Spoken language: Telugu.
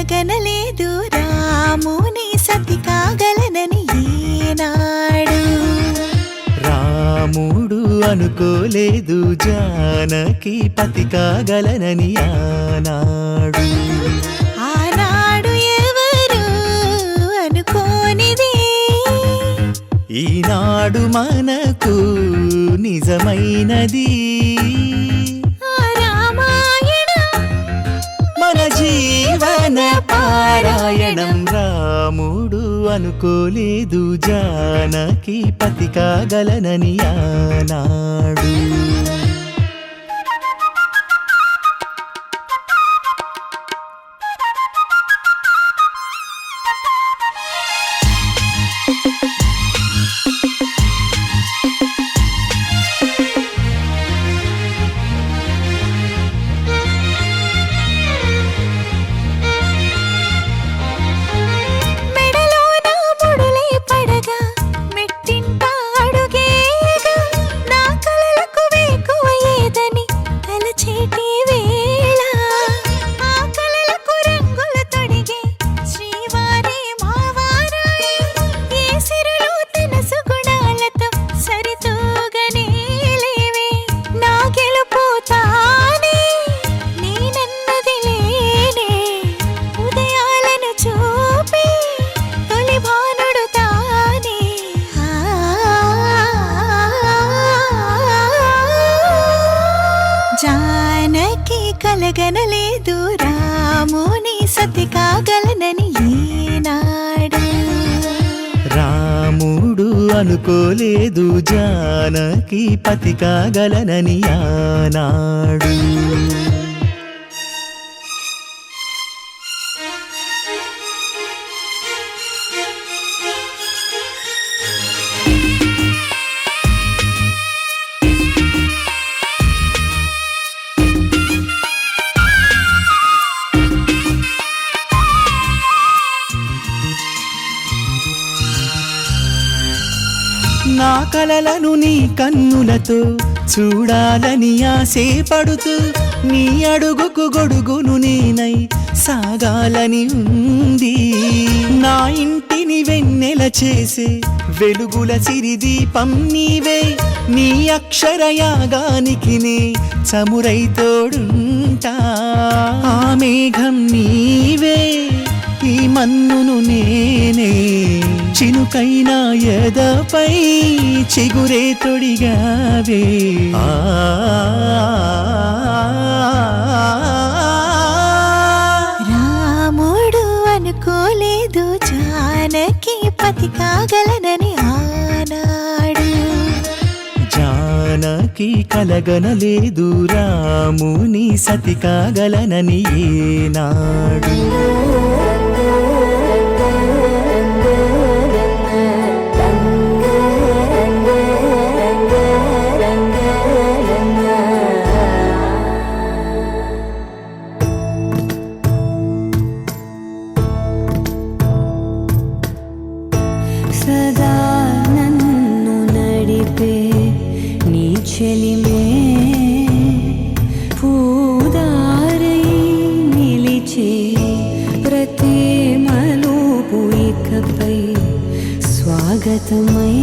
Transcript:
కలగనలేదు రాముని సతి కాగలనని ఏనాడు. రాముడు అనుకోలేదు జానకి పతి కాగలనని ఆనాడు. ఆనాడు ఎవరు అనుకోనిది ఈనాడు మనకు నిజమైనది. మన జీవన పారాయణం. రాముడు అనుకోలేదు జానకి పతి కాగలనని ఆనాడు. జానకి కలగనలేదు రాముని సతి కాగలనని ఏనాడు. రాముడు అనుకోలేదు జానకి పతి కాగలనని ఆనాడు. నా కలలను నీ కన్నులతో చూడాలని ఆశపడుతూ నీ అడుగుకు గొడుగును నేనై సాగాలని ఉంది. నా ఇంటిని వెన్నెల చేసే వెలుగుల సిరిదీపం నీవే. నీ అక్షరయాగానికి నే చమురై తోడుంటా. ఆ మేఘం నీవే, ఈ మన్నును నేనే. చినుకైనా ఎదపై చిగురే తొడిగావే. రాముడు అనుకోలేదు జానకి పతి కాగలనని ఆనాడు. జానకి కలగనలేదు రాముని సతి కాగలనని ఏనాడు. సదా నన్ను నడిపే నీ చెలిమే పూదారై నిలిచే ప్రతి మలుపు ఇకపై స్వాగతమై.